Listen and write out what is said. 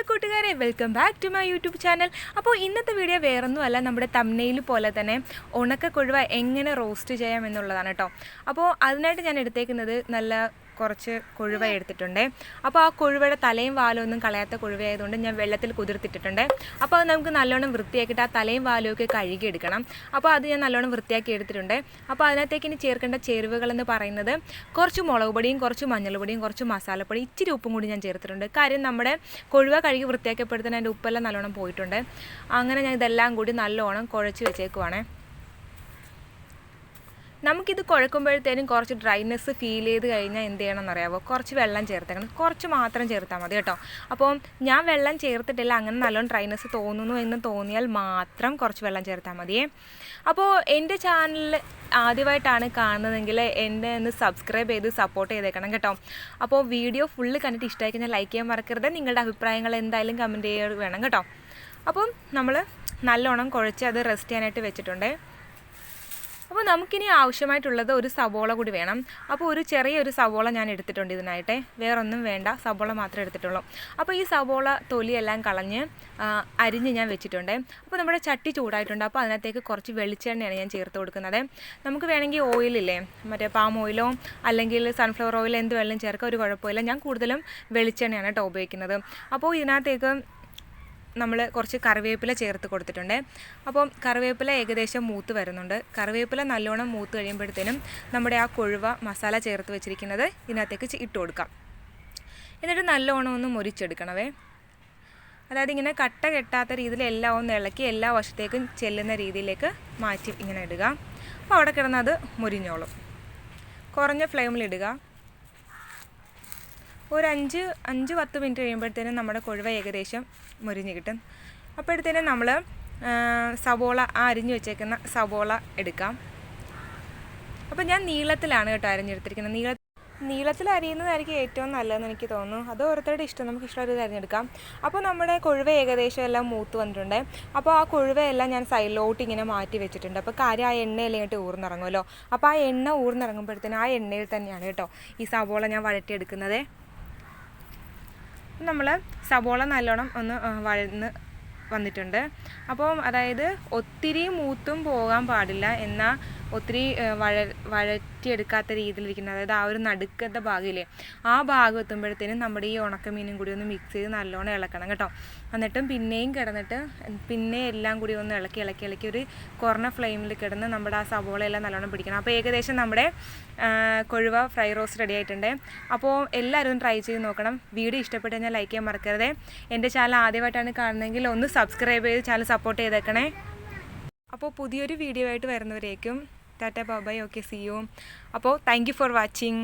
കൂട്ടുകാരെ, welcome back to my YouTube channel. അപ്പോൾ ഇന്നത്തെ വീഡിയോ വേറൊന്നുമല്ല, നമ്മുടെ തംബ്നെയിൽ പോലെ തന്നെ ഉണക്ക കൊഴുവ എങ്ങനെ റോസ്റ്റ് ചെയ്യാം എന്നുള്ളതാണ് കേട്ടോ. അപ്പോൾ അതിനായിട്ട് ഞാൻ എടുത്തേക്കുന്നത് നല്ല കുറച്ച് കൊഴുവ എടുത്തിട്ടുണ്ട്. അപ്പോൾ ആ കൊഴുവയുടെ തലയും വാലും ഒന്നും കളയാത്ത കൊഴുവയായതുകൊണ്ട് ഞാൻ വെള്ളത്തിൽ കുതിർത്തിട്ടിട്ടുണ്ട്. അപ്പോൾ അത് നമുക്ക് നല്ലോണം വൃത്തിയാക്കിയിട്ട് ആ തലയും വാലും ഒക്കെ കഴുകി എടുക്കണം. അപ്പോൾ അത് ഞാൻ നല്ലോണം വൃത്തിയാക്കി എടുത്തിട്ടുണ്ട്. അപ്പോൾ അതിനകത്തേക്ക് ഇനി ചേർക്കേണ്ട ചേരുവകളെന്ന് പറയുന്നത് കുറച്ച് മുളക് പൊടിയും കുറച്ച് മഞ്ഞൾപ്പൊടിയും കുറച്ച് മസാലപ്പൊടി, ഇച്ചിരി ഉപ്പും കൂടി ഞാൻ ചേർത്തിട്ടുണ്ട്. കാര്യം നമ്മുടെ കൊഴുവ കഴുകി വൃത്തിയാക്കിയപ്പോഴത്തേന് അതിൻ്റെ ഉപ്പെല്ലാം നല്ലോണം പോയിട്ടുണ്ട്. അങ്ങനെ ഞാൻ ഇതെല്ലാം കൂടി നല്ലോണം കുഴച്ച് വെച്ചേക്കുവാണ്. നമുക്കിത് കുഴക്കുമ്പോഴത്തേനും കുറച്ച് ഡ്രൈനെസ് ഫീൽ ചെയ്ത് കഴിഞ്ഞാൽ എന്ത് ചെയ്യണമെന്ന് അറിയാമോ? കുറച്ച് വെള്ളം ചേർത്തേക്കണം. കുറച്ച് മാത്രം ചേർത്താൽ മതി കേട്ടോ. അപ്പോൾ ഞാൻ വെള്ളം ചേർത്തിട്ടില്ല, അങ്ങനെ നല്ലോണം ഡ്രൈനെസ് തോന്നുന്നു എന്ന് തോന്നിയാൽ മാത്രം കുറച്ച് വെള്ളം ചേർത്താൽ മതിയേ. അപ്പോൾ എൻ്റെ ചാനലിൽ ആദ്യമായിട്ടാണ് കാണുന്നതെങ്കിൽ എന്നെ ഒന്ന് സബ്സ്ക്രൈബ് ചെയ്ത് സപ്പോർട്ട് ചെയ്തേക്കണം കേട്ടോ. അപ്പോൾ വീഡിയോ ഫുള്ള് കണ്ടിട്ട് ഇഷ്ടമായി കഴിഞ്ഞാൽ ലൈക്ക് ചെയ്യാൻ മറക്കരുത്. നിങ്ങളുടെ അഭിപ്രായങ്ങൾ എന്തായാലും കമൻറ്റ് ചെയ്യുക വേണം കേട്ടോ. അപ്പം നമ്മൾ നല്ലോണം കുഴച്ച് അത് റെസ്റ്റ് ചെയ്യാനായിട്ട് വെച്ചിട്ടുണ്ട്. അപ്പോൾ നമുക്കിനി ആവശ്യമായിട്ടുള്ളത് ഒരു സവോള കൂടി വേണം. അപ്പോൾ ഒരു ചെറിയൊരു സവോള ഞാൻ എടുത്തിട്ടുണ്ട് ഇതിനായിട്ട്. വേറൊന്നും വേണ്ട, സവോള മാത്രമേ എടുത്തിട്ടുള്ളൂ. അപ്പോൾ ഈ സവോള തൊലിയെല്ലാം കളഞ്ഞ് അരിഞ്ഞ് ഞാൻ വെച്ചിട്ടുണ്ട്. അപ്പോൾ നമ്മുടെ ചട്ടി ചൂടായിട്ടുണ്ട്. അപ്പോൾ അതിനകത്തേക്ക് കുറച്ച് വെളിച്ചെണ്ണയാണ് ഞാൻ ചേർത്ത് കൊടുക്കുന്നത്. നമുക്ക് വേണമെങ്കിൽ ഓയിലില്ലേ, മറ്റേ പാം ഓയിലോ അല്ലെങ്കിൽ സൺഫ്ലവർ ഓയിലോ എന്ത് വേണമെങ്കിലും ചേർക്കാം, ഒരു കുഴപ്പമില്ല. ഞാൻ കൂടുതലും വെളിച്ചെണ്ണയാണ് കേട്ടോ ഉപയോഗിക്കുന്നത്. അപ്പോൾ ഇതിനകത്തേക്ക് നമ്മൾ കുറച്ച് കറിവേപ്പില ചേർത്ത് കൊടുത്തിട്ടുണ്ട്. അപ്പം കറിവേപ്പില ഏകദേശം മൂത്ത് വരുന്നുണ്ട്. കറിവേപ്പില നല്ലോണം മൂത്ത് കഴിയുമ്പോഴത്തേനും നമ്മുടെ ആ കൊഴുവ മസാല ചേർത്ത് വെച്ചിരിക്കുന്നത് ഇതിനകത്തേക്ക് ഇട്ട് കൊടുക്കാം. എന്നിട്ട് നല്ലോണം ഒന്ന് മുരിച്ചെടുക്കണവേ. അതായത് ഇങ്ങനെ കട്ട കെട്ടാത്ത രീതിയിൽ എല്ലാം ഒന്ന് ഇളക്കി എല്ലാ വശത്തേക്കും ചെല്ലുന്ന രീതിയിലേക്ക് മാറ്റി ഇങ്ങനെ ഇടുക. അപ്പോൾ അവിടെ കിടന്നത് മുരിഞ്ഞോളും. കുറഞ്ഞ ഫ്ലെയിമിലിടുക. ഒരു 5-10 മിനിറ്റ് കഴിയുമ്പോഴത്തേനും നമ്മുടെ കൊഴുവ ഏകദേശം മുരിഞ്ഞ് കിട്ടും. അപ്പോഴത്തേനും നമ്മൾ സവോള, അരിഞ്ഞു വെച്ചേക്കുന്ന സവോള എടുക്കാം. അപ്പോൾ ഞാൻ നീളത്തിലാണ് കേട്ടോ അരിഞ്ഞെടുത്തിരിക്കുന്നത്. നീളത്തിൽ അരിയുന്നതായിരിക്കും ഏറ്റവും നല്ലതെന്ന് എനിക്ക് തോന്നുന്നു. അത് ഓരോരുത്തരുടെ ഇഷ്ടം, നമുക്ക് ഇഷ്ടമായിട്ട് അരിഞ്ഞെടുക്കാം. അപ്പോൾ നമ്മുടെ കൊഴുവ ഏകദേശം എല്ലാം മൂത്ത് വന്നിട്ടുണ്ട്. അപ്പോൾ ആ കൊഴുവയെല്ലാം ഞാൻ സൈഡിലോട്ട് ഇങ്ങനെ മാറ്റി വെച്ചിട്ടുണ്ട്. അപ്പോൾ കാര്യം ആ എണ്ണയെല്ലാം ഇങ്ങോട്ട് ഊർന്നിറങ്ങുമല്ലോ. അപ്പോൾ ആ എണ്ണ ഊർന്നിറങ്ങുമ്പോഴത്തേനും ആ എണ്ണയിൽ തന്നെയാണ് കേട്ടോ ഈ സവോള ഞാൻ വഴറ്റിയെടുക്കുന്നത്. നമ്മൾ സവോള നല്ലോണം ഒന്ന് വഴന്ന് വന്നിട്ടുണ്ട്. അപ്പം അതായത് ഒത്തിരി മൂത്തും പോകാൻ പാടില്ല, എന്നാൽ ഒത്തിരി വഴറ്റിയെടുക്കാത്ത രീതിയിലിരിക്കുന്നത്, അതായത് ആ ഒരു നടുക്കത്തെ ഭാഗമില്ലേ, ആ ഭാഗം എത്തുമ്പോഴത്തേനും നമ്മുടെ ഈ ഉണക്കമീനും കൂടി ഒന്ന് മിക്സ് ചെയ്ത് നല്ലോണം ഇളക്കണം കേട്ടോ. എന്നിട്ടും പിന്നെയും കിടന്നിട്ട് പിന്നെ എല്ലാം കൂടി ഒന്ന് ഇളക്കി ഒരു കുറഞ്ഞ ഫ്ലെയിമിൽ കിടന്ന് നമ്മുടെ ആ സവോളയെല്ലാം നല്ലോണം പിടിക്കണം. അപ്പോൾ ഏകദേശം നമ്മുടെ കൊഴുവ ഫ്രൈ റോസ്റ്റ് റെഡി ആയിട്ടുണ്ട്. അപ്പോൾ എല്ലാവരും ഒന്ന് ട്രൈ ചെയ്ത് നോക്കണം. വീഡിയോ ഇഷ്ടപ്പെട്ട് കഴിഞ്ഞാൽ ലൈക്ക് ചെയ്യാൻ മറക്കരുത്. എൻ്റെ ചാനൽ ആദ്യമായിട്ടാണ് കാണുന്നതെങ്കിൽ ഒന്ന് സബ്സ്ക്രൈബ് ചെയ്ത് ചാനൽ സപ്പോർട്ട് ചെയ്തേക്കണേ. അപ്പോൾ പുതിയൊരു വീഡിയോ ആയിട്ട് വരുന്നവരേക്കും tata bye bye. Okay, see you. അപ്പോൾ താങ്ക് യു ഫോർ വാച്ചിങ്.